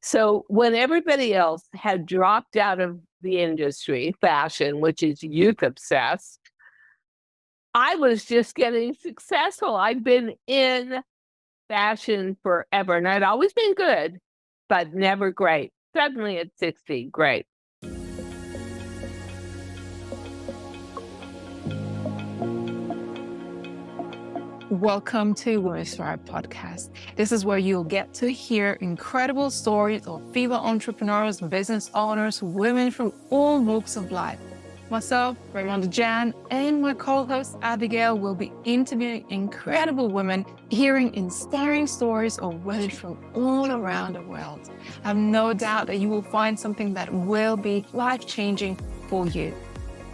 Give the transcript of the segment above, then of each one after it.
So when everybody else had dropped out of the industry, fashion, which is youth obsessed, I was just getting successful. I'd been in fashion forever and I'd always been good, but never great. Suddenly at 60, great. Welcome to Women Thrive podcast. This is where you'll get to hear incredible stories of female entrepreneurs, business owners, women from all walks of life. Myself, Raimonda Jan, and my co-host Abigail will be interviewing incredible women, hearing inspiring stories of women from all around the world. I have no doubt that you will find something that will be life-changing for you.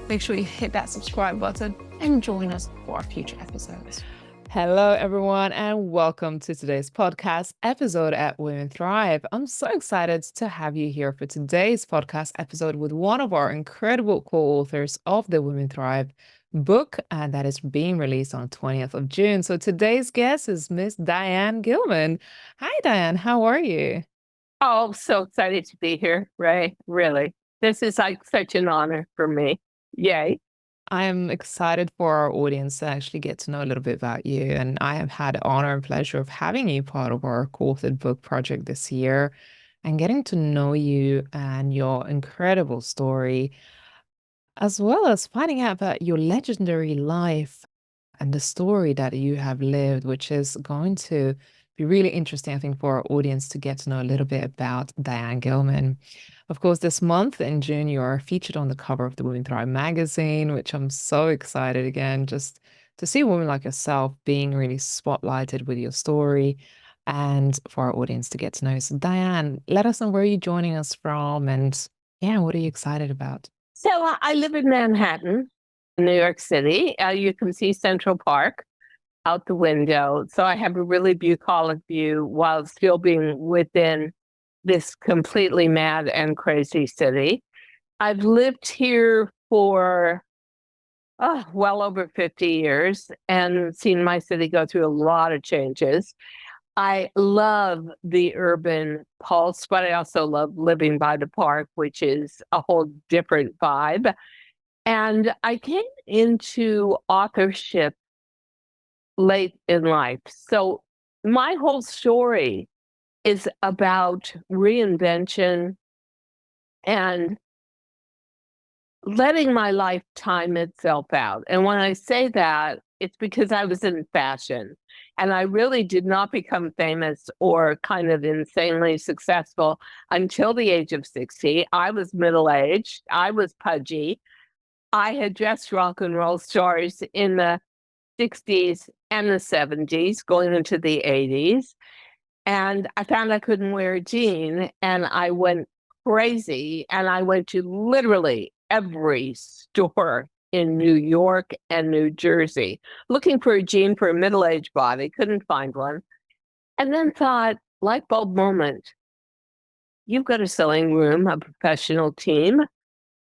Make sure you hit that subscribe button and join us for our future episodes. Hello, everyone, and welcome to today's podcast episode at Women Thrive. I'm so excited to have you here for today's podcast episode with one of our incredible co-authors of the Women Thrive book, and that is being released on 20th of June. So today's guest is Miss Diane Gilman. Hi, Diane. How are you? Oh, so excited to be here, Ray. Really. This is like such an honor for me. Yay. I am excited for our audience to actually get to know a little bit about you. And I have had the honor and pleasure of having you part of our co-authored book project this year and getting to know you and your incredible story, as well as finding out about your legendary life and the story that you have lived, which is going to be really interesting, I think, for our audience to get to know a little bit about Diane Gilman. Of course, this month in June, you are featured on the cover of the Women Thrive magazine, which I'm so excited again, just to see a woman like yourself being really spotlighted with your story and for our audience to get to know. So Diane, let us know where you're joining us from and yeah, what are you excited about? So I live in Manhattan, New York City. You can see Central Park out the window. So I have a really bucolic view while still being within this completely mad and crazy city. I've lived here for well over 50 years and seen my city go through a lot of changes. I love the urban pulse, but I also love living by the park, which is a whole different vibe. And I came into authorship late in life. So my whole story is about reinvention and letting my life time itself out. And when I say that, it's because I was in fashion and I really did not become famous or kind of insanely successful until the age of 60. I was middle-aged. I was pudgy. I had dressed rock and roll stars in the 60s and the 70s, going into the 80s. And I found I couldn't wear a jean and I went crazy. And I went to literally every store in New York and New Jersey looking for a jean for a middle-aged body, couldn't find one. And then thought, light bulb moment, you've got a sewing room, a professional team,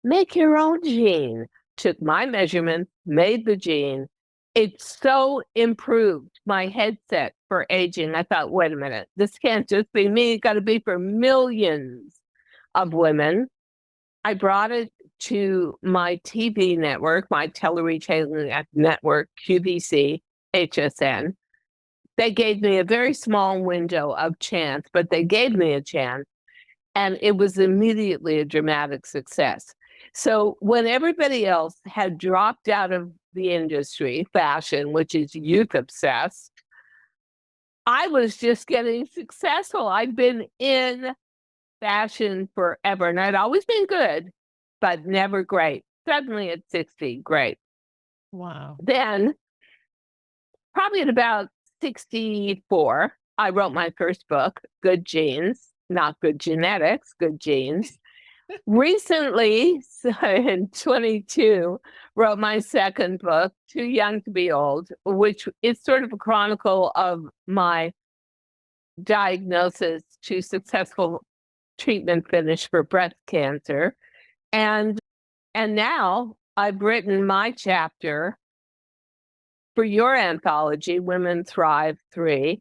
make your own jean. Took my measurements, made the jean. It so improved my headset for aging. I thought, wait a minute, this can't just be me. It's got to be for millions of women. I brought it to my TV network, my teleretailing network, QVC, HSN. They gave me a very small window of chance, but they gave me a chance. And it was immediately a dramatic success. So when everybody else had dropped out of the industry, fashion, which is youth obsessed, I was just getting successful. I'd been in fashion forever and I'd always been good, but never great. Suddenly at 60, great. Wow. Then, probably at about 64, I wrote my first book, Good Genes, not good genetics, good genes. Recently, so in 22, wrote my second book, Too Young to Be Old, which is sort of a chronicle of my diagnosis to successful treatment finish for breast cancer. And now I've written my chapter for your anthology, Women Thrive 3.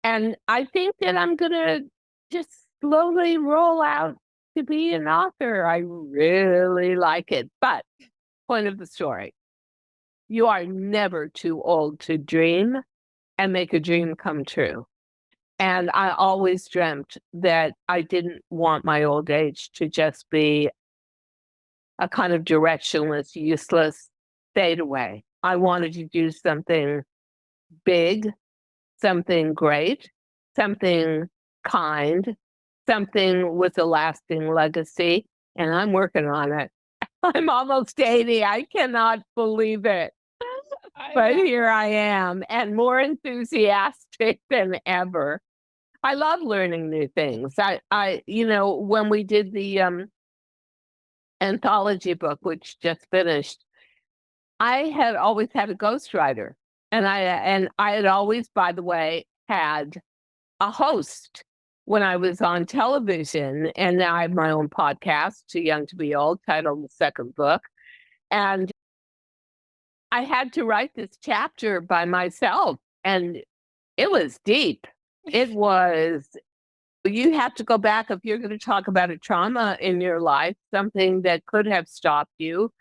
And I think that I'm going to just slowly roll out to be an author. I really like it. But point of the story, you are never too old to dream and make a dream come true. And I always dreamt that I didn't want my old age to just be a kind of directionless, useless fade away. I wanted to do something big, something great, something kind, something with a lasting legacy. And I'm working on it. I'm almost 80. I cannot believe it. But here I am, and more enthusiastic than ever. I love learning new things. When we did the anthology book, which just finished, I had always had a ghostwriter, and I had always, by the way, had a host when I was on television, and now I have my own podcast, Too Young to Be Old, titled The Second Book, and I had to write this chapter by myself, and it was deep. It was. You have to go back if you're going to talk about a trauma in your life, something that could have stopped you,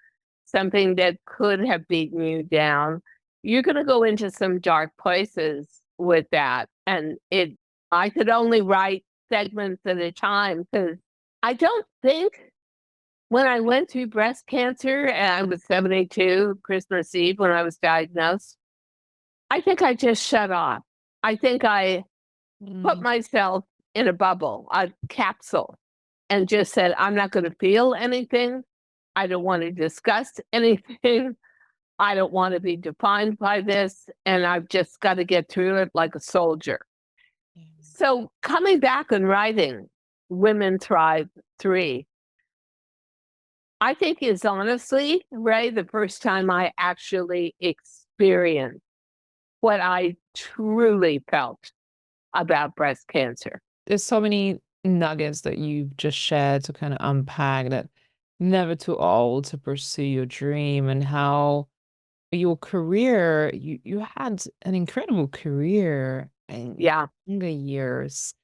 something that could have beaten you down. You're going to go into some dark places with that. And I could only write segments at a time because I don't think when I went through breast cancer and I was 72, Christmas Eve when I was diagnosed, I think I just shut off. I think I put myself in a bubble, a capsule, and just said, I'm not going to feel anything. I don't want to discuss anything. I don't want to be defined by this. And I've just got to get through it like a soldier. So coming back and writing Women Thrive 3, I think is honestly, Ray, the first time I actually experienced what I truly felt about breast cancer. There's so many nuggets that you've just shared to kind of unpack that never too old to pursue your dream and how your career, you had an incredible career in younger years,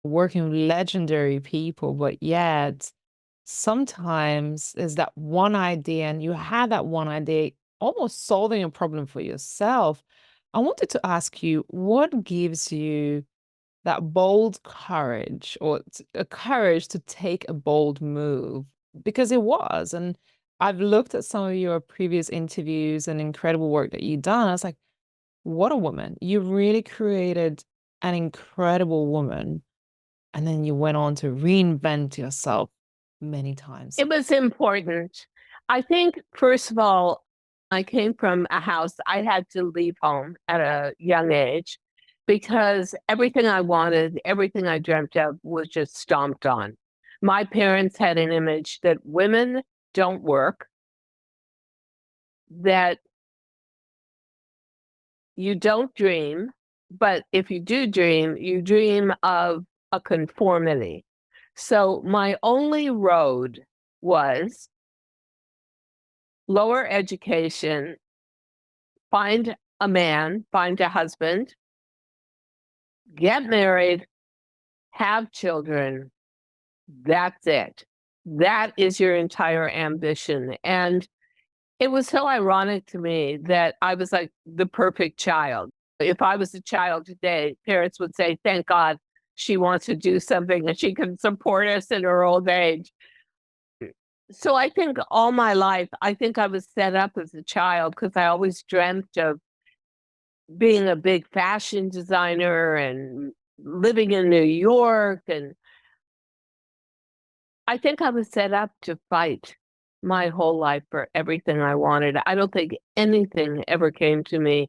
working with legendary people, but yet sometimes there's that one idea and you had that one idea almost solving a problem for yourself. I wanted to ask you, what gives you that bold courage or a courage to take a bold move? Because it was. And I've looked at some of your previous interviews and incredible work that you've done. I was like, what a woman. You really created an incredible woman. And then you went on to reinvent yourself many times. It was important. I think, first of all, I came from a house, I had to leave home at a young age because everything I wanted, everything I dreamt of was just stomped on. My parents had an image that women don't work, that you don't dream, but if you do dream, you dream of a conformity. So my only road was lower education, find a man, find a husband, get married, have children. That's it. That is your entire ambition. And it was so ironic to me that I was like the perfect child. If I was a child today, parents would say, thank God she wants to do something and she can support us in her old age. So I think all my life, I think I was set up as a child because I always dreamt of being a big fashion designer and living in New York. And I think I was set up to fight my whole life for everything I wanted. I don't think anything ever came to me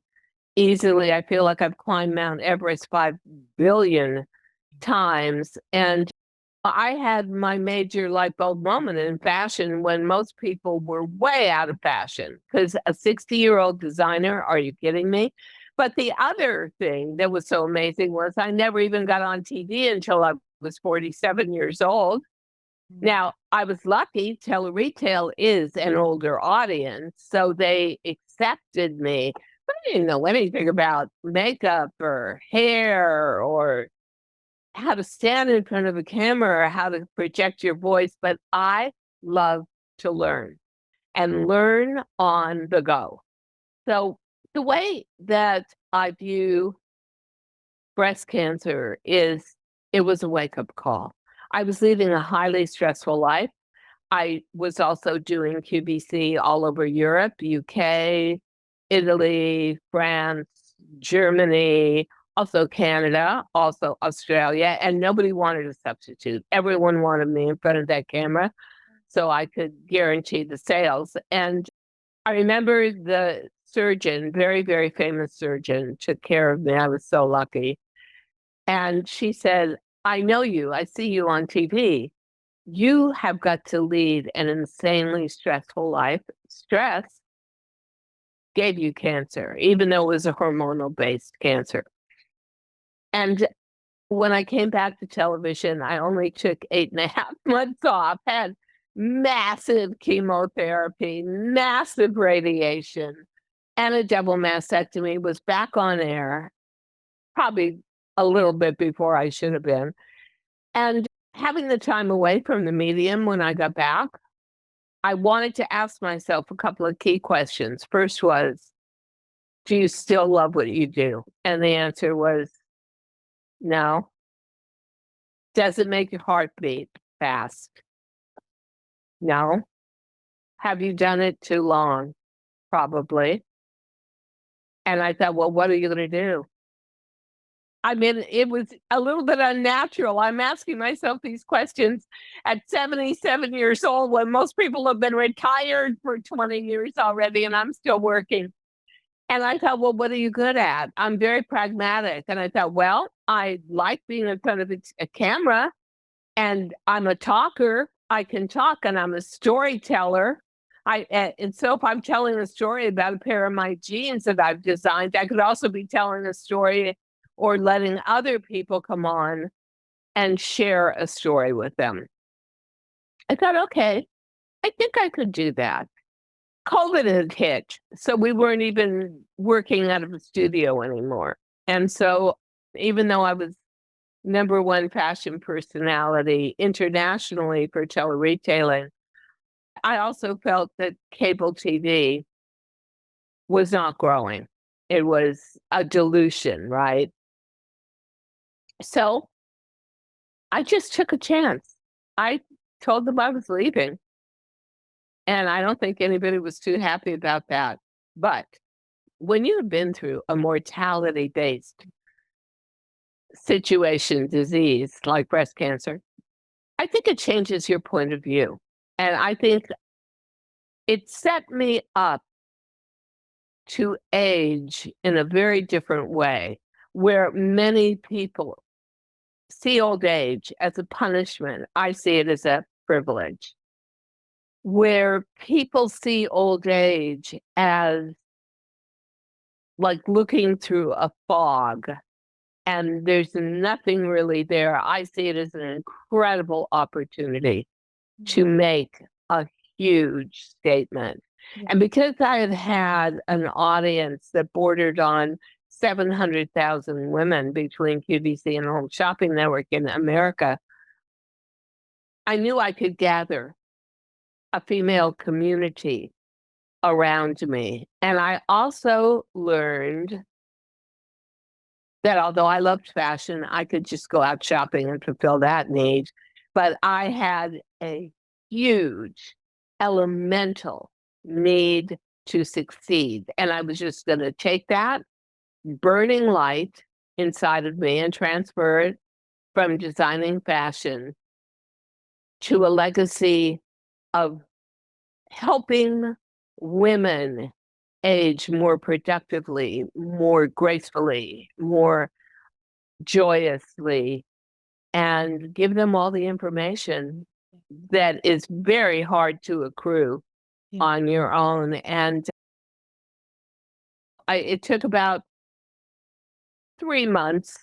easily. I feel like I've climbed Mount Everest 5 billion times. And I had my major light bulb moment in fashion when most people were way out of fashion because a 60-year-old designer, are you kidding me? But the other thing that was so amazing was I never even got on TV until I was 47 years old. Now, I was lucky. Tele-retail is an older audience, so they accepted me. But I didn't know anything about makeup or hair or how to stand in front of a camera or how to project your voice, but I love to learn and learn on the go. So the way that I view breast cancer is it was a wake-up call. I was leading a highly stressful life. I was also doing QVC all over Europe, UK, Italy, France, Germany, also Canada, also Australia, and nobody wanted a substitute. Everyone wanted me in front of that camera so I could guarantee the sales. And I remember the surgeon, very, very famous surgeon, took care of me. I was so lucky. And she said, I know you. I see you on TV. You have got to lead an insanely stressful life. Stress gave you cancer, even though it was a hormonal-based cancer. And when I came back to television, I only took 8.5 months off, had massive chemotherapy, massive radiation, and a double mastectomy, was back on air, probably a little bit before I should have been. And having the time away from the medium when I got back, I wanted to ask myself a couple of key questions. First was, do you still love what you do? And the answer was no. Does it make your heart beat fast? No. Have you done it too long? Probably. And I thought, well, what are you going to do? I mean, it was a little bit unnatural. I'm asking myself these questions at 77 years old when most people have been retired for 20 years already, and I'm still working. And I thought, well, what are you good at? I'm very pragmatic. And I thought, well, I like being in front of a camera, and I'm a talker. I can talk, and I'm a storyteller. And so if I'm telling a story about a pair of my jeans that I've designed, I could also be telling a story or letting other people come on and share a story with them. I thought, okay, I think I could do that. COVID had hit, so we weren't even working out of a studio anymore. And so even though I was #1 fashion personality internationally for tele-retailing, I also felt that cable TV was not growing. It was a dilution, right? So I just took a chance. I told them I was leaving, and I don't think anybody was too happy about that. But when you've been through a mortality-based situation, disease like breast cancer, I think it changes your point of view. And I think it set me up to age in a very different way, where many people see old age as a punishment. I see it as a privilege. Where people see old age as like looking through a fog and there's nothing really there. I see it as an incredible opportunity to make a huge statement. And because I had had an audience that bordered on 700,000 women between QVC and Home Shopping Network in America, I knew I could gather a female community around me. And I also learned that although I loved fashion, I could just go out shopping and fulfill that need. But I had a huge elemental need to succeed. And I was just going to take that burning light inside of me and transfer it from designing fashion to a legacy of helping women age more productively, more gracefully, more joyously, and give them all the information that is very hard to accrue on your own. And it took about 3 months.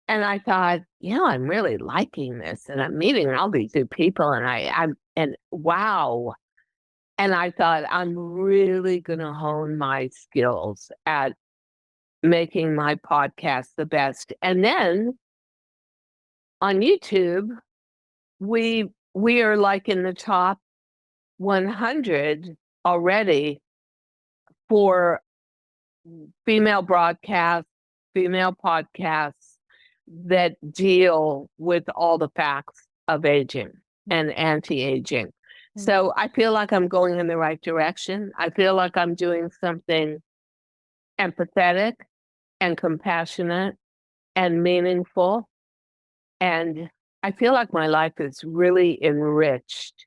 And I thought, I'm really liking this. And I'm meeting all these new people. And wow. And I thought, I'm really going to hone my skills at making my podcast the best. And then on YouTube, we are like in the top 100 already for female broadcasts, female podcasts that deal with all the facts of aging and anti-aging. So I feel like I'm going in the right direction. I feel like I'm doing something empathetic and compassionate and meaningful. And I feel like my life is really enriched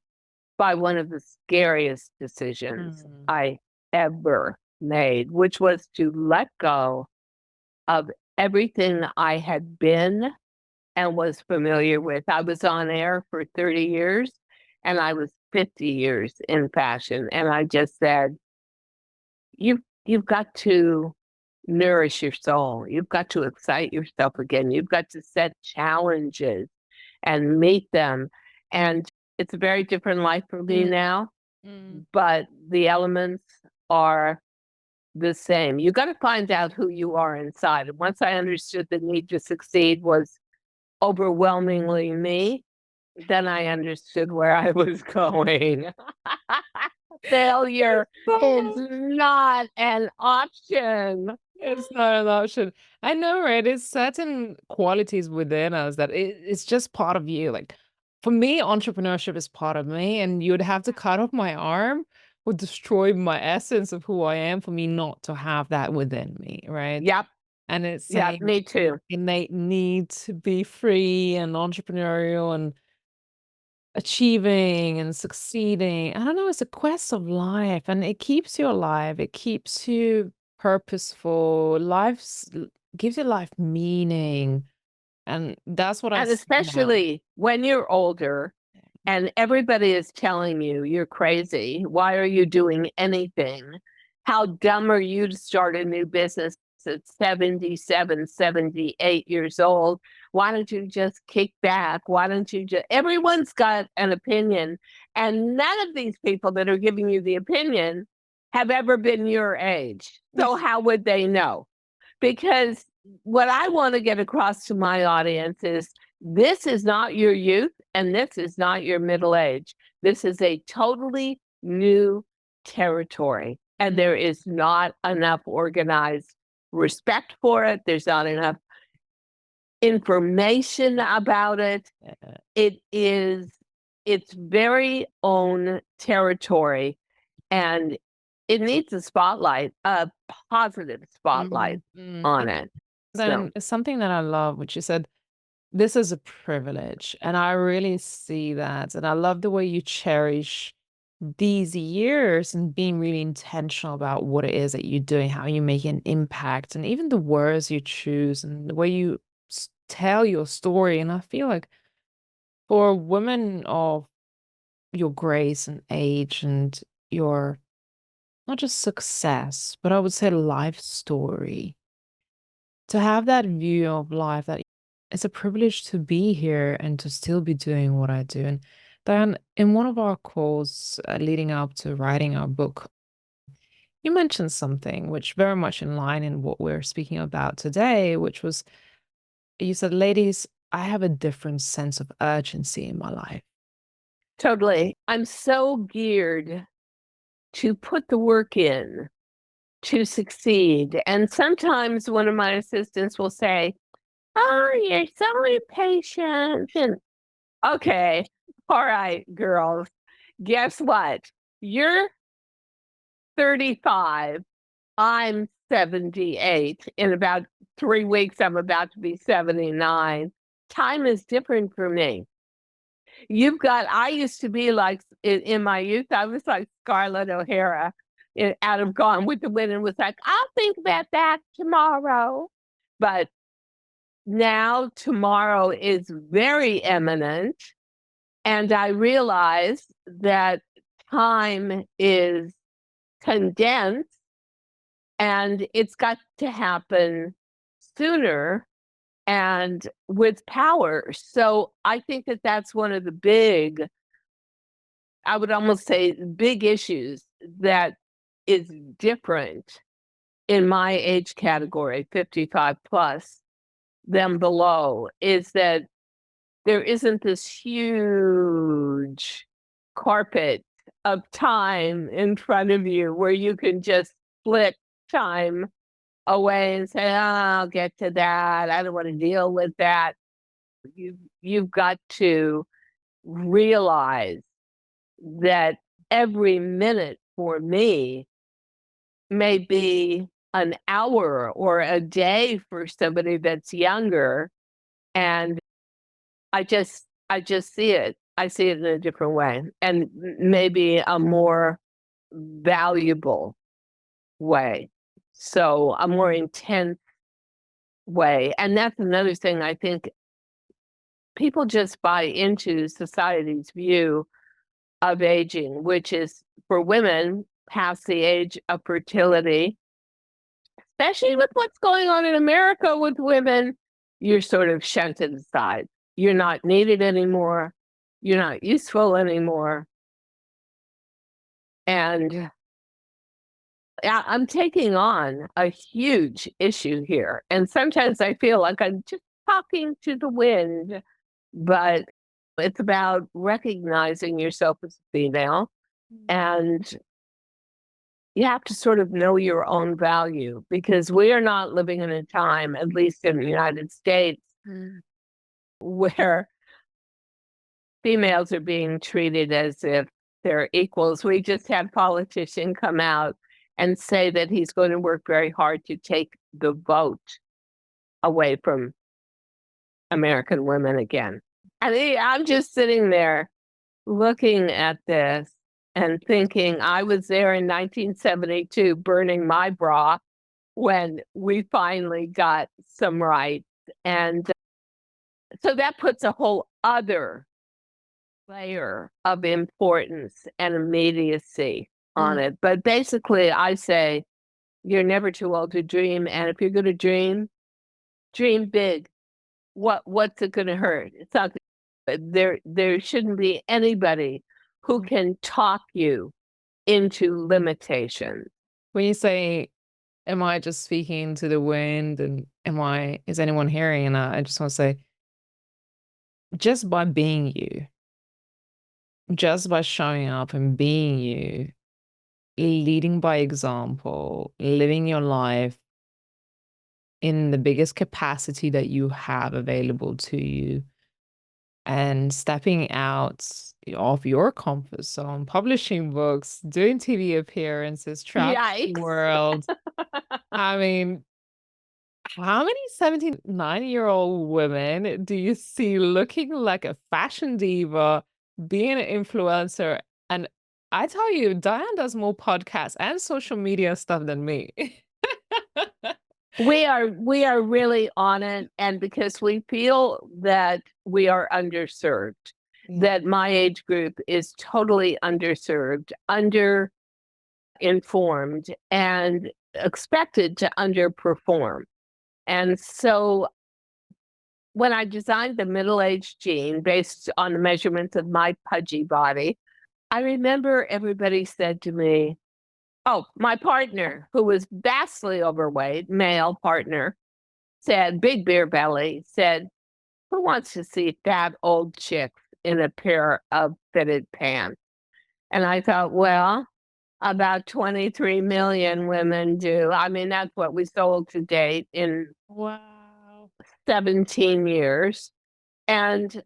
by one of the scariest decisions I ever made, which was to let go of everything I had been and was familiar with. I was on air for 30 years and I was 50 years in fashion. And I just said, you've got to nourish your soul. You've got to excite yourself again. You've got to set challenges and meet them. And it's a very different life for me now, but the elements are the same. You got to find out who you are inside. And once I understood the need to succeed was overwhelmingly me, then I understood where I was going. Failure is not an option. It's not an option. I know, right? It's certain qualities within us that it's just part of you. Like for me, entrepreneurship is part of me, and you'd have to cut off my arm would destroy my essence of who I am for me not to have that within me, right? Yep. And it's Yeah, saying me too. innate need to be free and entrepreneurial and achieving and succeeding. I don't know, it's a quest of life and it keeps you alive. It keeps you purposeful. Gives your life meaning. And that's what I And see now. especially when you're older and everybody is telling you you're crazy. Why are you doing anything? How dumb are you to start a new business at 77, 78 years old? Why don't you just kick back? Why don't you just, everyone's got an opinion. And none of these people that are giving you the opinion have ever been your age. So how would they know? Because what I want to get across to my audience is this is not your youth and this is not your middle age. This is a totally new territory. And there is not enough organized respect for it. There's not enough information about it. Its very own territory. And it needs a spotlight, a positive spotlight on it. Then it's something that I love, which you said, this is a privilege. And I really see that. And I love the way you cherish these years and being really intentional about what it is that you're doing, how you make an impact, and even the words you choose and the way you tell your story. And I feel like for women of your grace and age and your not just success, but I would say life story, to have that view of life that it's a privilege to be here and to still be doing what I do. And Diane, in one of our calls leading up to writing our book, you mentioned something which very much in line in what we're speaking about today, which was you said, ladies, I have a different sense of urgency in my life. Totally. I'm so geared to put the work in to succeed. And sometimes one of my assistants will say, oh, you're so impatient. And okay, all right, girls, guess what? You're 35. I'm 78. In about 3 weeks, I'm about to be 79. Time is different for me. I used to be like, in my youth, I was like Scarlett O'Hara out of Gone with the Wind and was like, I'll think about that tomorrow. But now tomorrow is very imminent. And I realize that time is condensed and it's got to happen sooner and with power. So I think that that's one of the big, I would almost say big issues that is different in my age category, 55 plus, than below, is that there isn't this huge carpet of time in front of you where you can just split time away and say, "Oh, I'll get to that. I don't want to deal with that." You've got to realize that every minute for me may be an hour or a day for somebody that's younger. And I just see it. I see it in a different way, and maybe a more valuable way. So a more intense way. And that's another thing I think people just buy into society's view of aging, which is for women past the age of fertility, especially with what's going on in America with women, you're sort of shunted aside. You're not needed anymore. You're not useful anymore. And I'm taking on a huge issue here. And sometimes I feel like I'm just talking to the wind, but it's about recognizing yourself as a female, and you have to sort of know your own value, because we are not living in a time, at least in the United States, where females are being treated as if they're equals. We just had a politician come out and say that he's going to work very hard to take the vote away from American women again. And I'm just sitting there looking at this and thinking, I was there in 1972 burning my bra when we finally got some rights. And so that puts a whole other layer of importance and immediacy on it. But basically, I say you're never too old to dream. And if you're going to dream, dream big. What's it going to hurt? It's not. There shouldn't be anybody who can talk you into limitation. When you say, am I just speaking to the wind, and is anyone hearing? And I just want to say, just by being you, just by showing up and being you, leading by example, living your life in the biggest capacity that you have available to you, and stepping out of your comfort zone, publishing books, doing TV appearances, traveling the Yikes. world. I mean, how many 79-year-old women do you see looking like a fashion diva, being an influencer? And I tell you, Diane does more podcasts and social media stuff than me. We are really on it, and because we feel that we are underserved, that my age group is totally underserved, underinformed, and expected to underperform. And so when I designed the middle-aged gene based on the measurements of my pudgy body, I remember everybody said to me, oh, my partner, who was vastly overweight, male partner, said, big beer belly, said, who wants to see fat old chicks in a pair of fitted pants? And I thought, well, about 23 million women do. I mean, that's what we sold to date in Wow. 17 years. And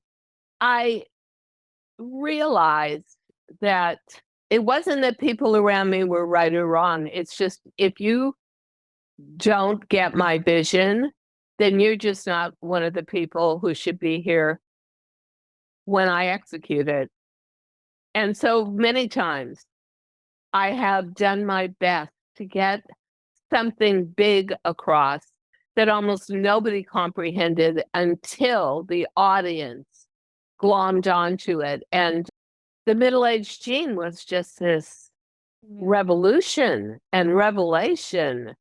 I realized that it wasn't that people around me were right or wrong. It's just, if you don't get my vision, then you're just not one of the people who should be here when I execute it. And so many times I have done my best to get something big across that almost nobody comprehended until the audience glommed onto it. And the middle-aged gene was just this revolution and revelation,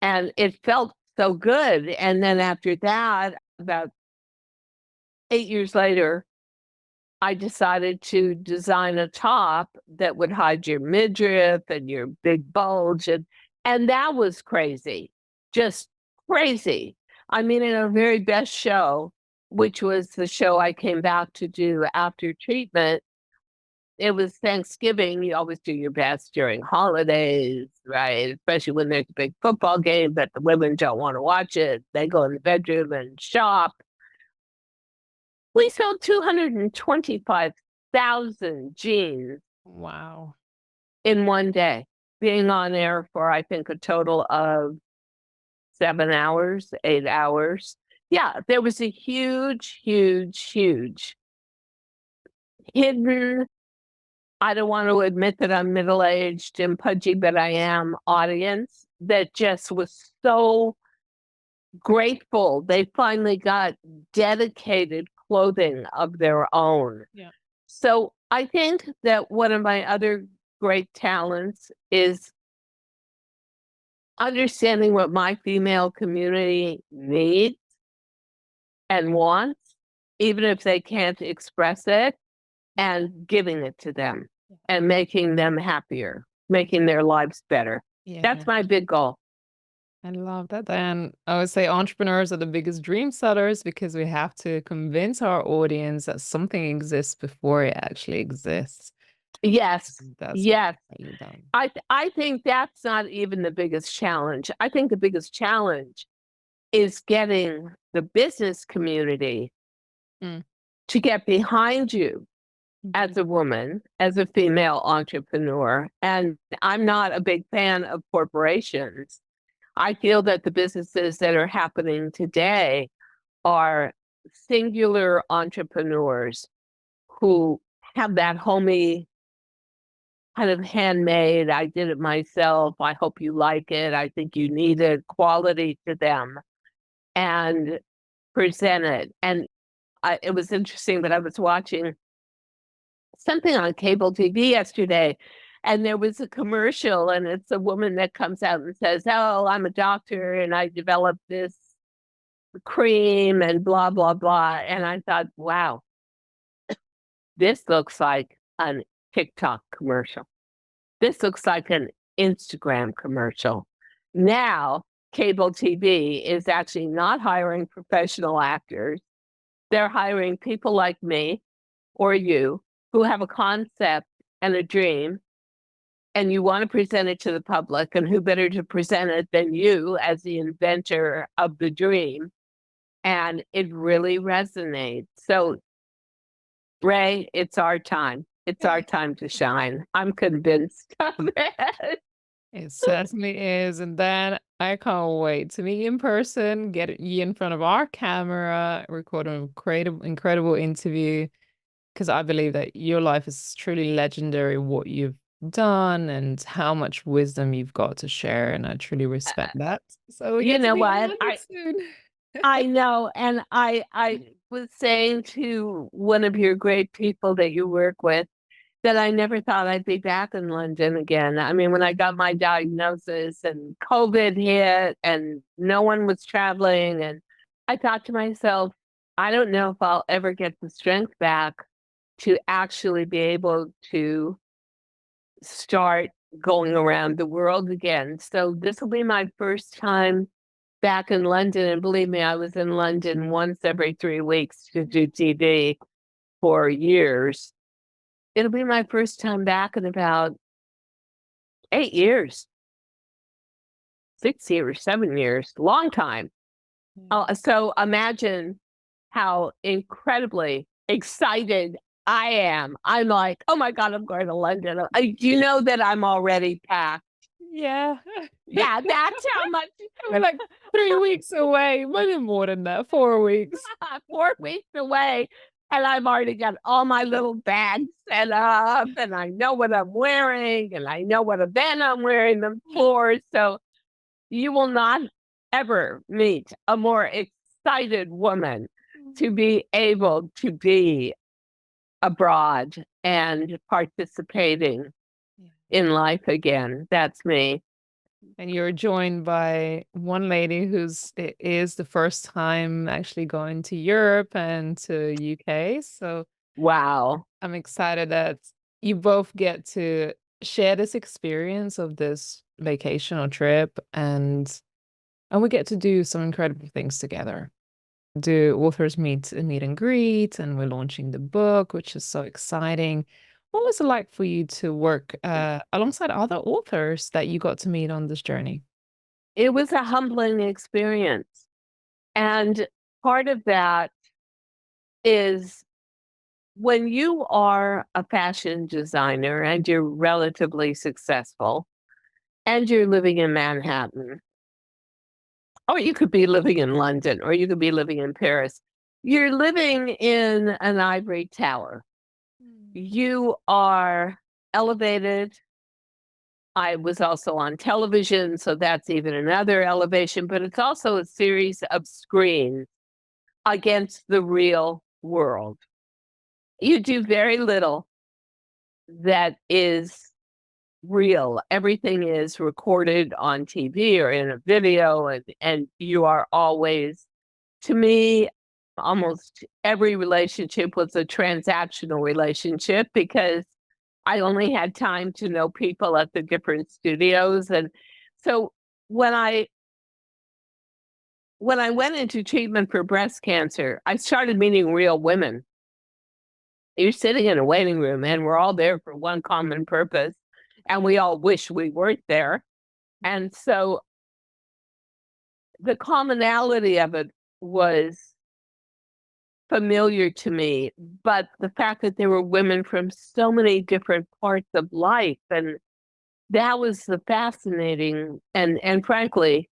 and it felt so good. And then after that, about 8 years later, I decided to design a top that would hide your midriff and your big bulge, and that was crazy, just crazy. I mean, in our very best show, which was the show I came back to do after treatment. It was Thanksgiving. You always do your best during holidays, right? Especially when there's a big football game, but the women don't want to watch it. They go in the bedroom and shop. We sold 225,000 jeans Wow. in one day, being on air for, I think, a total of 7 hours, 8 hours. Yeah, there was a huge, huge, huge hidden, I don't want to admit that I'm middle-aged and pudgy, but I am, audience that just was so grateful. They finally got dedicated clothing of their own. Yeah. So I think that one of my other great talents is understanding what my female community needs and wants, even if they can't express it, and giving it to them and making them happier, making their lives better. Yeah. That's my big goal. I love that. Then I would say entrepreneurs are the biggest dream setters because we have to convince our audience that something exists before it actually exists. Yes, That's yes. really done. I think that's not even the biggest challenge. I think the biggest challenge is getting the business community to get behind you as a woman, as a female entrepreneur. And I'm not a big fan of corporations. I feel that the businesses that are happening today are singular entrepreneurs who have that homey kind of handmade, I did it myself, I hope you like it, I think you need it, quality to them, and present it. And it was interesting that I was watching something on cable TV yesterday, and there was a commercial, and it's a woman that comes out and says, "Oh, I'm a doctor, and I developed this cream, and blah, blah, blah." And I thought, wow, this looks like an TikTok commercial. This looks like an Instagram commercial. Now, cable TV is actually not hiring professional actors. They're hiring people like me or you who have a concept and a dream, and you want to present it to the public, and who better to present it than you as the inventor of the dream? And it really resonates. So, Ray, it's our time. It's our time to shine. I'm convinced of it. It certainly is. And then I can't wait to meet you in person, get you in front of our camera, record an incredible interview. Because I believe that your life is truly legendary, what you've done and how much wisdom you've got to share. And I truly respect that. So we You get to know meet in what? London soon. I know, and I was saying to one of your great people that you work with that I never thought I'd be back in London again. I mean, when I got my diagnosis and COVID hit and no one was traveling, and I thought to myself, I don't know if I'll ever get the strength back to actually be able to start going around the world again. So this will be my first time back in London. And believe me, I was in London once every 3 weeks to do TV for years. It'll be my first time back in about 8 years, 6 years, 7 years, long time. So imagine how incredibly excited I am. I'm like, oh my God, I'm going to London. Do you know that I'm already packed? Yeah. Yeah, that's how much. We're like 3 weeks away. Maybe more than that. 4 weeks. 4 weeks away. And I've already got all my little bags set up, and I know what I'm wearing, and I know what event I'm wearing them for. So you will not ever meet a more excited woman to be able to be abroad and participating in life again. That's me. And you're joined by one lady it is the first time actually going to Europe and to UK. So Wow. I'm excited that you both get to share this experience of this vacation or trip and we get to do some incredible things together. do authors meet and greet, and we're launching the book, which is so exciting. What was it like for you to work alongside other authors that you got to meet on this journey? It was a humbling experience. And part of that is when you are a fashion designer and you're relatively successful and you're living in Manhattan, or you could be living in London, or you could be living in Paris, you're living in an ivory tower. You are elevated. I was also on television, so that's even another elevation, but it's also a series of screens against the real world. You do very little that is real. Everything is recorded on TV or in a video, and you are always, to me, almost every relationship was a transactional relationship because I only had time to know people at the different studios. And so when I went into treatment for breast cancer, I started meeting real women. You're sitting in a waiting room and we're all there for one common purpose, and we all wish we weren't there. And so the commonality of it was familiar to me, but the fact that there were women from so many different parts of life, and that was the fascinating and frankly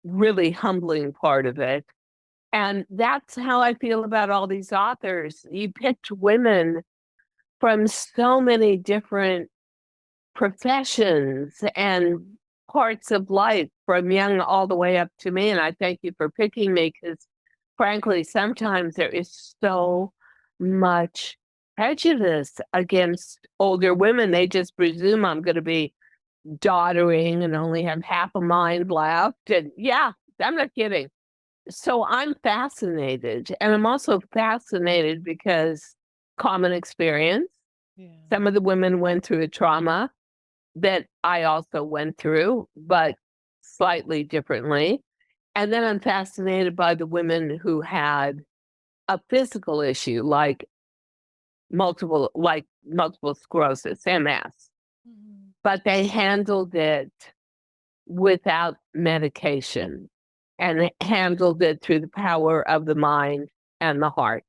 really humbling part of it. And that's how I feel about all these authors. You picked women from so many different professions and parts of life, from young all the way up to me. And I thank you for picking me because, frankly, sometimes there is so much prejudice against older women. They just presume I'm going to be doddering and only have half a mind left. And yeah, I'm not kidding. So I'm fascinated. And I'm also fascinated because common experience. Yeah. Some of the women went through a trauma that I also went through, but slightly differently. And then I'm fascinated by the women who had a physical issue like multiple sclerosis, MS, but they handled it without medication and handled it through the power of the mind and the heart.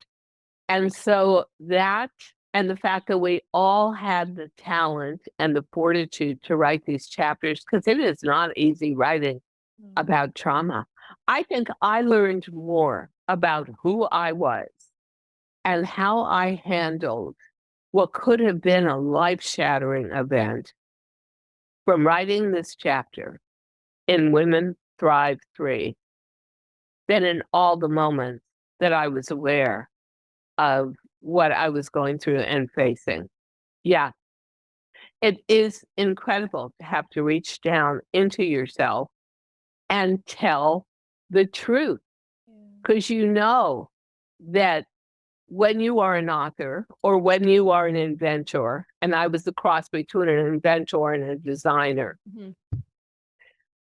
And so that, and the fact that we all had the talent and the fortitude to write these chapters, because it is not easy writing about trauma. I think I learned more about who I was and how I handled what could have been a life-shattering event from writing this chapter in Women Thrive 3 than in all the moments that I was aware of what I was going through and facing. Yeah, it is incredible to have to reach down into yourself and tell the truth, because you know that when you are an author or when you are an inventor, and I was the cross between an inventor and a designer,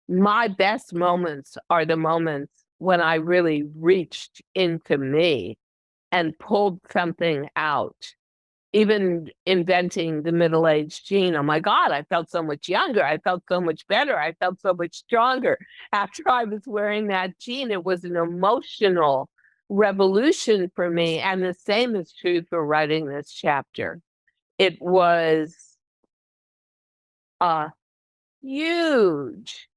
my best moments are the moments when I really reached into me and pulled something out. Even inventing the middle-aged gene, oh my God, I felt so much younger. I felt so much better. I felt so much stronger after I was wearing that gene. It was an emotional revolution for me. And the same is true for writing this chapter. It was a huge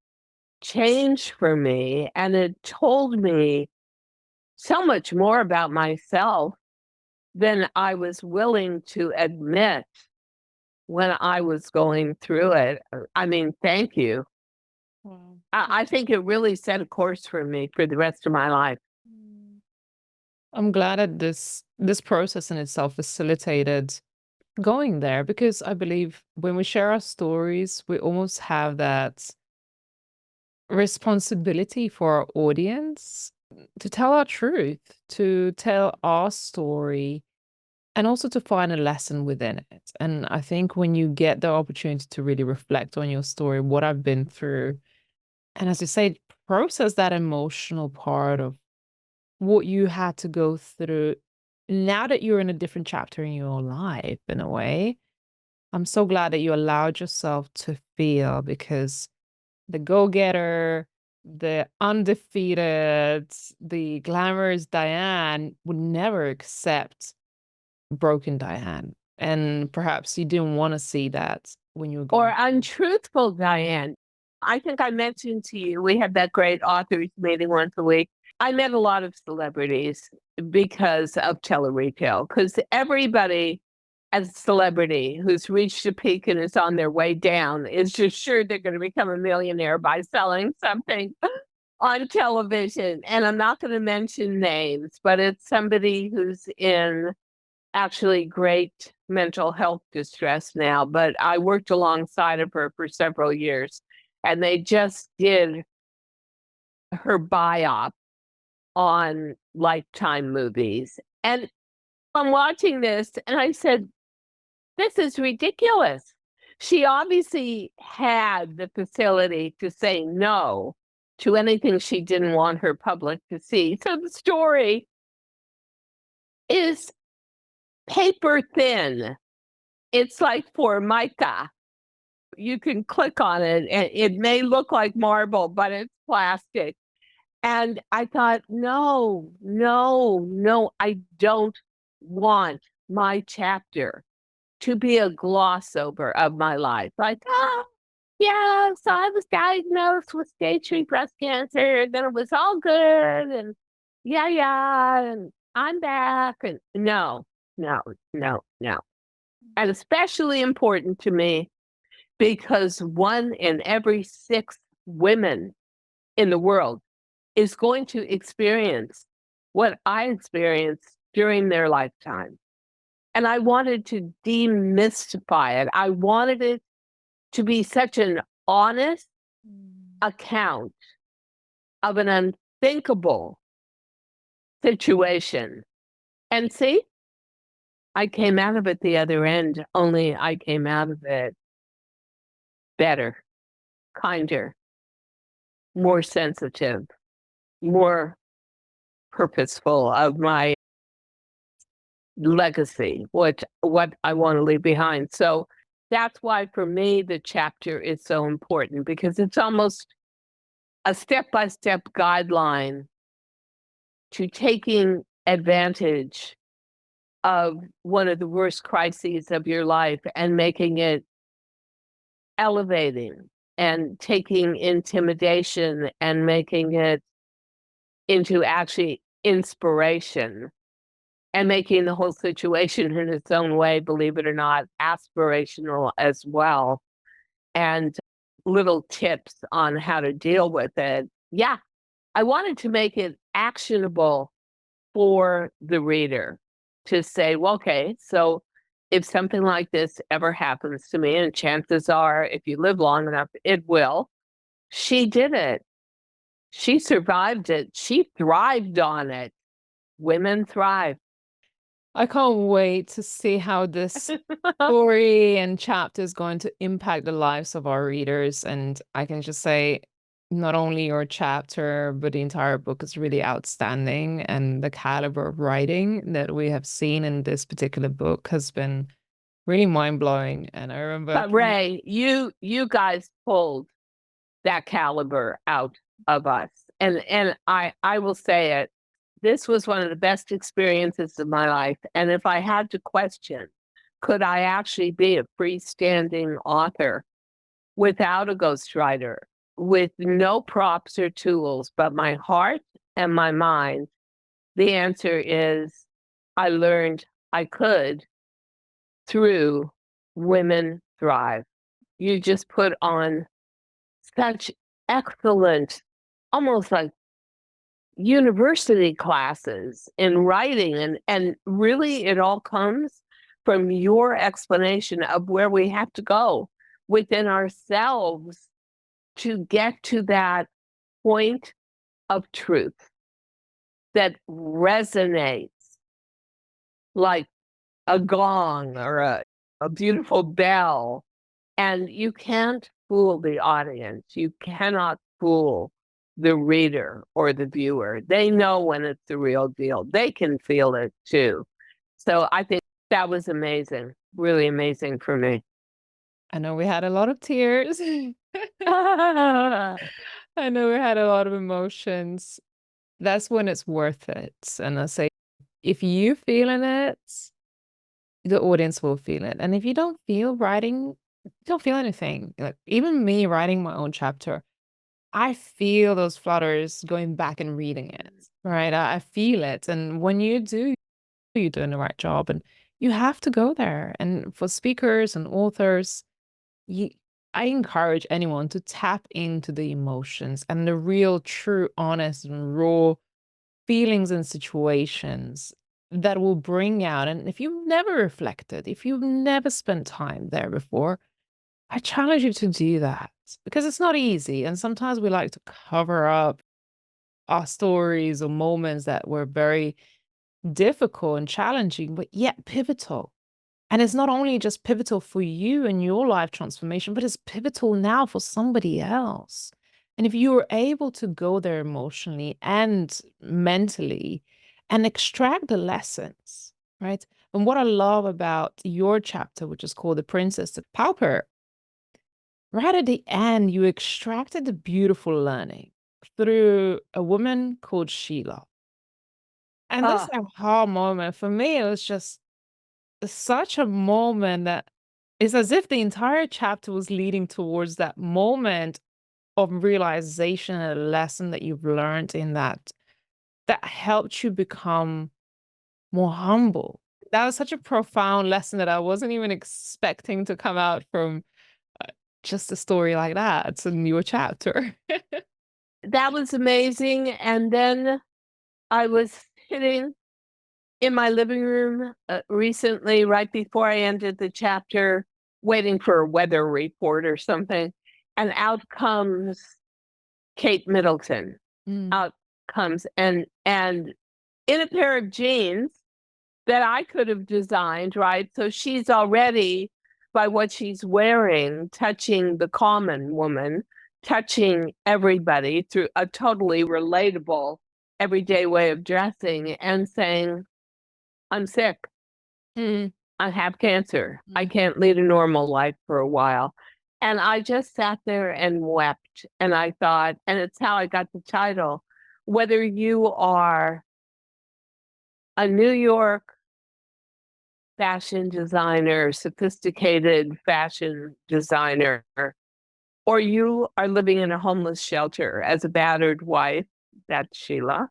change for me. And it told me so much more about myself than I was willing to admit when I was going through it. I mean, thank you. Wow. I think it really set a course for me for the rest of my life. I'm glad that this process in itself facilitated going there, because I believe when we share our stories, we almost have that responsibility for our audience to tell our truth, to tell our story, and also to find a lesson within it. And I think when you get the opportunity to really reflect on your story, what I've been through, and as you say, process that emotional part of what you had to go through now that you're in a different chapter in your life, in a way. I'm so glad that you allowed yourself to feel, because the go-getter, the undefeated, the glamorous Diane would never accept broken Diane. And perhaps you didn't want to see that when you were going. Or untruthful Diane. I think I mentioned to you, we have that great authors meeting once a week. I met a lot of celebrities because of tele-retail, because everybody as a celebrity who's reached a peak and is on their way down is just sure they're going to become a millionaire by selling something on television. And I'm not going to mention names, but it's somebody who's in actually great mental health distress now, but I worked alongside of her for several years, and they just did her biop on Lifetime movies. And I'm watching this and I said, this is ridiculous. She obviously had the facility to say no to anything she didn't want her public to see. So the story is paper thin. It's like Formica. You can click on it and it may look like marble, but it's plastic. And I thought, no, I don't want my chapter to be a gloss over of my life. Like, oh, yeah, so I was diagnosed with stage 3 breast cancer, then it was all good, and yeah, and I'm back. And no. And especially important to me because 1 in every 6 women in the world is going to experience what I experienced during their lifetime. And I wanted to demystify it. I wanted it to be such an honest account of an unthinkable situation. And see, I came out of it the other end, only I came out of it better, kinder, more sensitive, more purposeful of my legacy, what I want to leave behind. So that's why for me the chapter is so important, because it's almost a step-by-step guideline to taking advantage of one of the worst crises of your life and making it elevating, and taking intimidation and making it into actually inspiration, and making the whole situation in its own way, believe it or not, aspirational as well, and little tips on how to deal with it. Yeah, I wanted to make it actionable for the reader to say, well, okay, so if something like this ever happens to me, and chances are, if you live long enough, it will, she did it. She survived it. She thrived on it. Women thrive. I can't wait to see how this story and chapter is going to impact the lives of our readers. And I can just say, not only your chapter, but the entire book is really outstanding. And the caliber of writing that we have seen in this particular book has been really mind-blowing. And I remember, But Ray, you guys pulled that caliber out of us. And I will say it, this was one of the best experiences of my life. And if I had to question, could I actually be a freestanding author without a ghostwriter, with no props or tools, but my heart and my mind? The answer is I learned I could through Women Thrive. You just put on such excellent, almost like university classes in writing, and really it all comes from your explanation of where we have to go within ourselves to get to that point of truth that resonates like a gong or a beautiful bell. And you can't fool the audience. You cannot fool the reader or the viewer. They know when it's the real deal. They can feel it too. So I think that was amazing, really amazing for me. I know we had a lot of tears. Ah, I know we had a lot of emotions. That's when it's worth it. And I say, if you feeling it, the audience will feel it. And if you don't feel writing, you don't feel anything. Like even me writing my own chapter, I feel those flutters going back and reading it, right? I feel it. And when you do, you're doing the right job. And you have to go there. And for speakers and authors, you, I encourage anyone to tap into the emotions and the real, true, honest, and raw feelings and situations that will bring out. And if you've never reflected, if you've never spent time there before, I challenge you to do that because it's not easy. And sometimes we like to cover up our stories or moments that were very difficult and challenging, but yet pivotal. And it's not only just pivotal for you and your life transformation, but it's pivotal now for somebody else. And if you were able to go there emotionally and mentally and extract the lessons, right? And what I love about your chapter, which is called The Princess, the Pauper, right at the end, you extracted the beautiful learning through a woman called Sheila. And this ah, aha moment for me, it was just such a moment that it's as if the entire chapter was leading towards that moment of realization and a lesson that you've learned in that helped you become more humble. That was such a profound lesson that I wasn't even expecting to come out from uh, just a story like that. It's a new chapter. that was amazing. And then I was sitting in my living room recently, right before I ended the chapter, waiting for a weather report or something. And out comes Kate Middleton. Mm. Out comes and in a pair of jeans that I could have designed, right? So she's already, by what she's wearing, touching the common woman, touching everybody through a totally relatable, everyday way of dressing and saying, I'm sick. Mm. I have cancer. I Mm. can't lead a normal life for a while. And I just sat there and wept. And I thought, and it's how I got the title, whether you are a New York fashion designer, sophisticated fashion designer, or you are living in a homeless shelter as a battered wife, that's Sheila,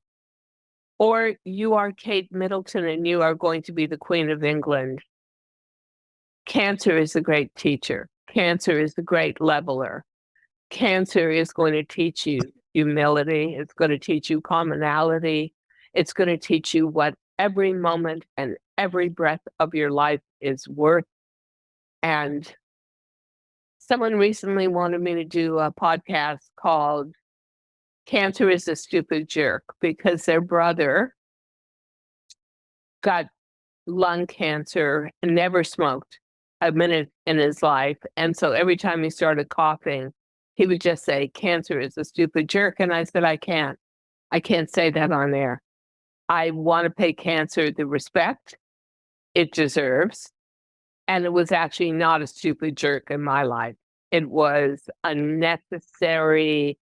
or you are Kate Middleton and you are going to be the Queen of England. Cancer is a great teacher. Cancer is a great leveler. Cancer is going to teach you humility. It's going to teach you commonality. It's going to teach you what every moment and every breath of your life is worth. And someone recently wanted me to do a podcast called Cancer is a Stupid Jerk because their brother got lung cancer and never smoked a minute in his life. And so every time he started coughing, he would just say, cancer is a stupid jerk. And I said, I can't say that on air. I want to pay cancer the respect it deserves. And it was actually not a stupid jerk in my life. It was a necessary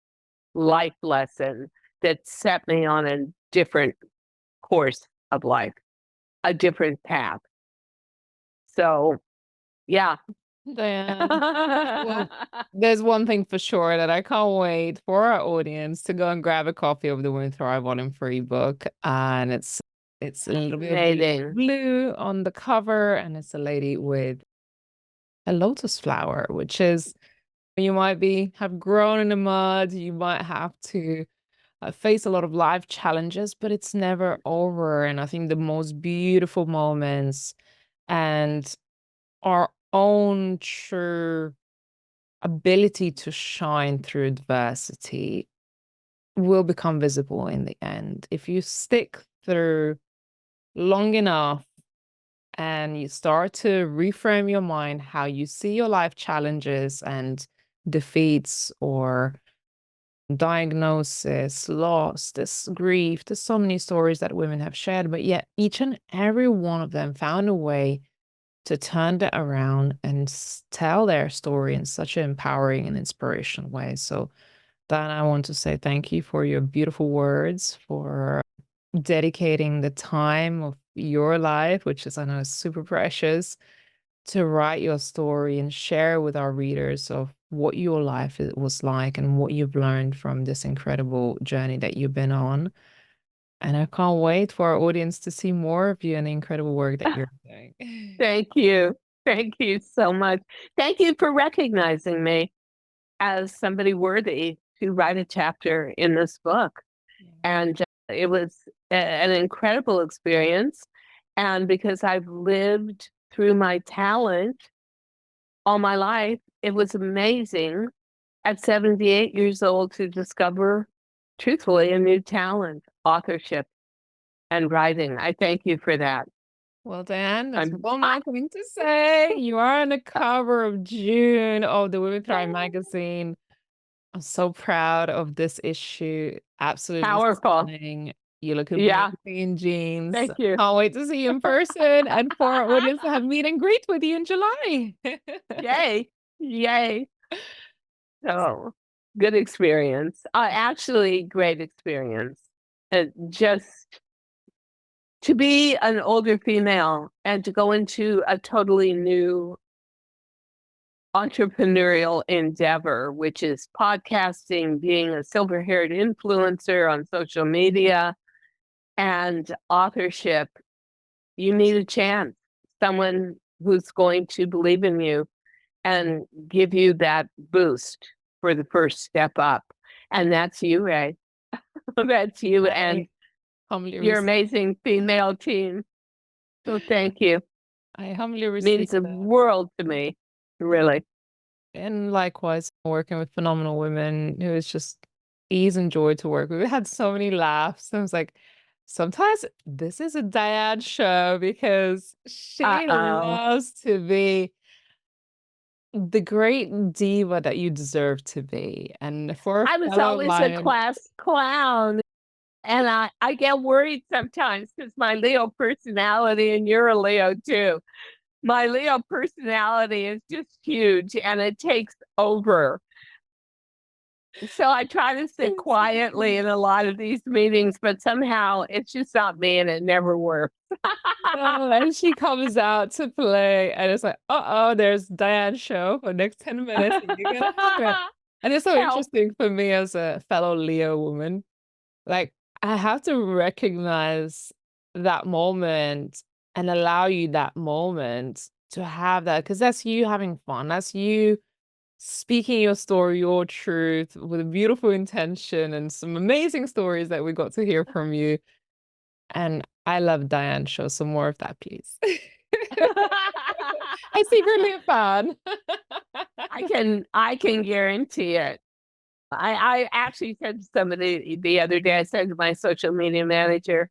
life lesson that set me on a different course of life, a different path. So, yeah. Diane. Well, there's one thing for sure that I can't wait for our audience to go and grab a copy of the Women Thrive Volume 3 book. And it's a little bit of Amazing. blue on the cover, and it's a lady with a lotus flower, which is you might have grown in the mud, you might have to face a lot of life challenges, but it's never over. And I think the most beautiful moments and our own true ability to shine through adversity will become visible in the end. If you stick through long enough and you start to reframe your mind how you see your life challenges and defeats or diagnosis, loss, this grief. There's so many stories that women have shared, but yet each and every one of them found a way to turn that around and tell their story in such an empowering and inspirational way. So, Dan, I want to say thank you for your beautiful words, for dedicating the time of your life, which is, I know, is super precious, to write your story and share with our readers of what your life was like and what you've learned from this incredible journey that you've been on. And I can't wait for our audience to see more of you and the incredible work that you're doing. Thank you. Thank you so much. Thank you for recognizing me as somebody worthy to write a chapter in this book. And it was an incredible experience. And because I've lived through my talent all my life, it was amazing at 78 years old to discover, truthfully, a new talent, authorship and writing. I thank you for that. Well, Dan, that's I'm- one more thing to say. You are on the cover of June of the Women Thrive magazine. I'm so proud of this issue. Absolutely Powerful. stunning. You look Yeah. amazing in jeans. Thank you. Can't wait to see you in person and for our audience to have meet and greet with you in July. Yay. Yay. So good experience. Actually, great experience. And just to be an older female and to go into a totally new entrepreneurial endeavor, which is podcasting, being a silver-haired influencer on social media, and authorship, you need a chance, someone who's going to believe in you and give you that boost for the first step up. And that's you, Ray. That's you and your amazing female team. So thank you. I humbly receive Means the that. world to me, really. And likewise, working with phenomenal women who is just ease and joy to work with. We had so many laughs. I was like, sometimes this is a Diane show because she loves to be the great diva that you deserve to be. And for I was always a class clown. And I get worried sometimes because my Leo personality, and you're a Leo too, my Leo personality is just huge and it takes over. So I try to sit quietly in a lot of these meetings, but somehow it's just not me and it never works. And she comes out to play and it's like, uh-oh, there's Diane's show for the next 10 minutes. And you're gonna have it. And it's so interesting for me as a fellow Leo woman. Like, I have to recognize that moment and allow you that moment to have that, because that's you having fun. That's you speaking your story, your truth with a beautiful intention and some amazing stories that we got to hear from you. And I love Diane. Show some more of that, please. I'm secretly a fan. I can guarantee it. I actually said to somebody the other day, I said to my social media manager,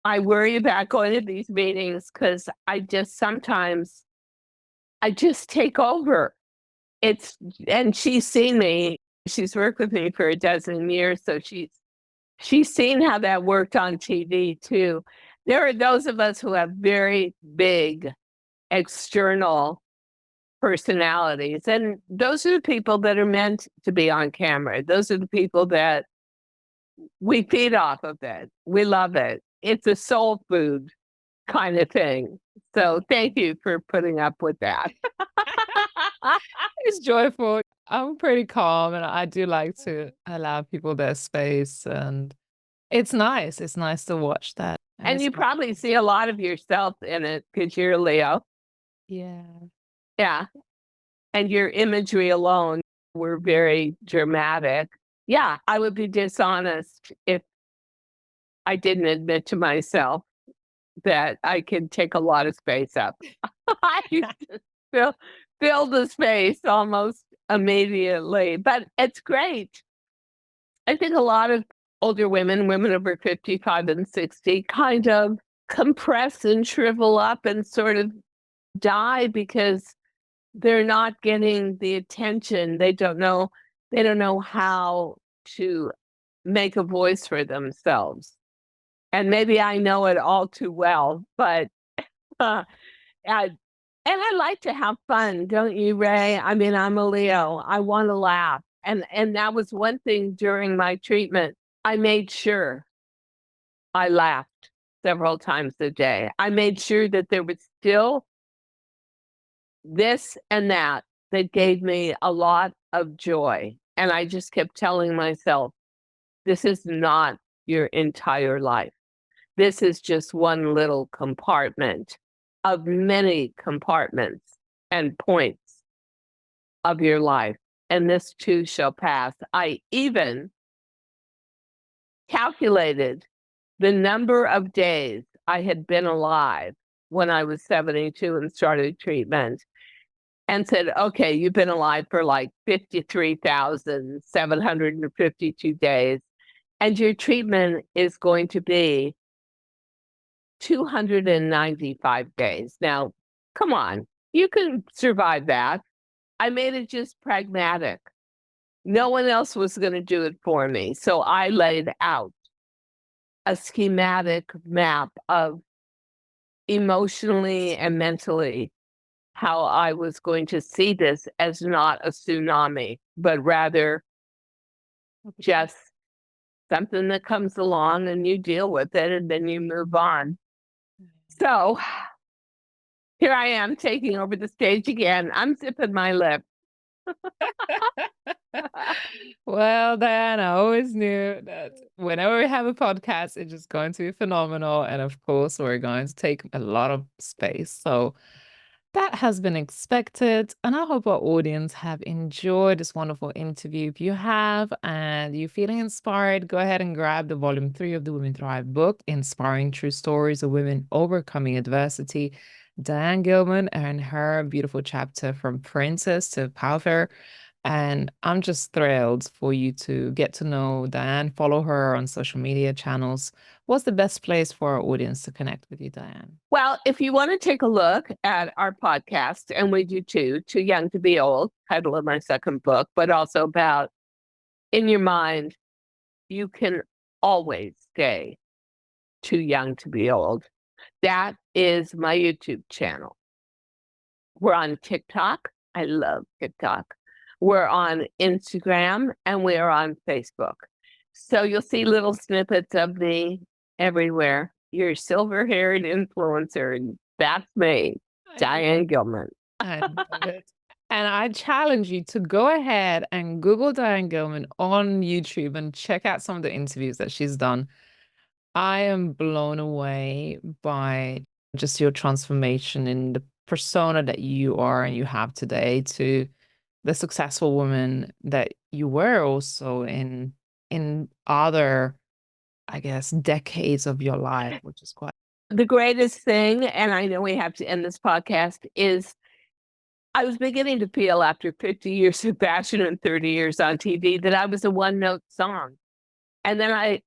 I worry about going to these meetings because I just take over. And she's seen me. She's worked with me for a dozen years, so she's seen how that worked on TV too. There are those of us who have very big external personalities, and those are the people that are meant to be on camera. Those are the people that we feed off of it. We love it. It's a soul food kind of thing. So thank you for putting up with that. It's joyful. I'm pretty calm and I do like to allow people their space, and it's nice. It's nice to watch that. And you probably see a lot of yourself in it because you're Leo. Yeah. Yeah. And your imagery alone were very dramatic. Yeah, I would be dishonest if I didn't admit to myself that I can take a lot of space up. I used to fill the space almost immediately, but it's great. I think a lot of older women over 55 and 60, kind of compress and shrivel up and sort of die because they're not getting the attention. They don't know how to make a voice for themselves. And maybe I know it all too well, but uh, and I like to have fun, don't you, Ray? I mean, I'm a Leo. I want to laugh. And that was one thing during my treatment. I made sure I laughed several times a day. I made sure that there was still this and that gave me a lot of joy. And I just kept telling myself, this is not your entire life. This is just one little compartment of many compartments and points of your life. And this too shall pass. I even calculated the number of days I had been alive when I was 72 and started treatment, and said, okay, you've been alive for like 53,752 days, and your treatment is going to be 295 days. Now, come on, you can survive that. I made it just pragmatic. No one else was going to do it for me. So I laid out a schematic map of emotionally and mentally how I was going to see this as not a tsunami, but rather just something that comes along and you deal with it and then you move on. So here I am taking over the stage again. I'm zipping my lip. Well, Diane, I always knew that whenever we have a podcast, it's just going to be phenomenal. And of course, we're going to take a lot of space. So that has been expected. And I hope our audience have enjoyed this wonderful interview. If you have and you're feeling inspired, go ahead and grab the volume 3 of the Women Thrive book, Inspiring True Stories of Women Overcoming Adversity. Diane Gilman and her beautiful chapter From Princess to Power. And I'm just thrilled for you to get to know Diane, follow her on social media channels. What's the best place for our audience to connect with you, Diane? Well, if you want to take a look at our podcast, and we do Too Young to Be Old, title of my second book, but also about in your mind, you can always stay too young to be old. That is my YouTube channel. We're on TikTok. I love TikTok. We're on Instagram and we're on Facebook. So you'll see little snippets of me everywhere. Your silver-haired influencer, and that's me, Diane Gilman. I love it. And I challenge you to go ahead and Google Diane Gilman on YouTube and check out some of the interviews that she's done. I am blown away by just your transformation in the persona that you are and you have today to the successful woman that you were also in other, I guess, decades of your life, which is quite. The greatest thing, and I know we have to end this podcast, is I was beginning to feel after 50 years of fashion and 30 years on TV that I was a one-note song. And then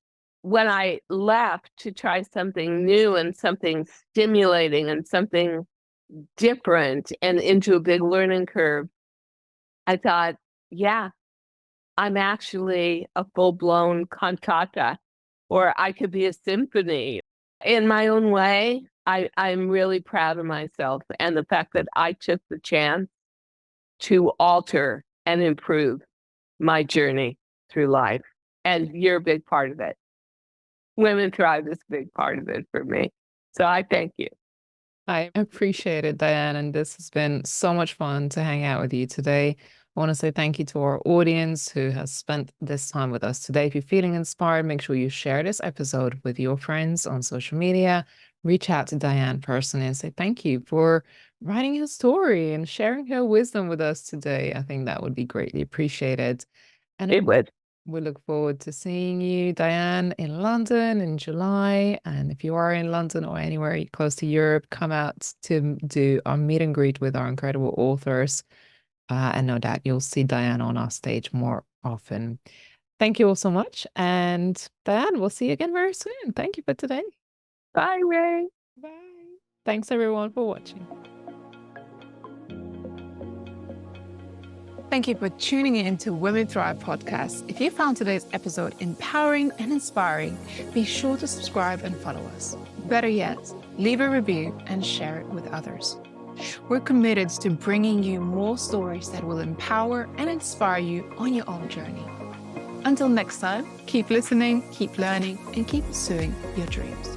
when I left to try something new and something stimulating and something different and into a big learning curve, I thought, yeah, I'm actually a full-blown cantata, or I could be a symphony. In my own way, I'm really proud of myself and the fact that I took the chance to alter and improve my journey through life. And you're a big part of it. Women Thrive is a big part of it for me. So I thank you. I appreciate it, Diane, and this has been so much fun to hang out with you today. I want to say thank you to our audience who has spent this time with us today. If you're feeling inspired, make sure you share this episode with your friends on social media. Reach out to Diane personally and say thank you for writing her story and sharing her wisdom with us today. I think that would be greatly appreciated. And It would. we look forward to seeing you, Diane, in London in July. And if you are in London or anywhere close to Europe, come out to do our meet and greet with our incredible authors. And no doubt you'll see Diane on our stage more often. Thank you all so much. And Diane, we'll see you again very soon. Thank you for today. Bye, Ray. Bye. Thanks everyone for watching. Thank you for tuning in to Women Thrive podcast. If you found today's episode empowering and inspiring, be sure to subscribe and follow us. Better yet, leave a review and share it with others. We're committed to bringing you more stories that will empower and inspire you on your own journey. Until next time, keep listening, keep learning, and keep pursuing your dreams.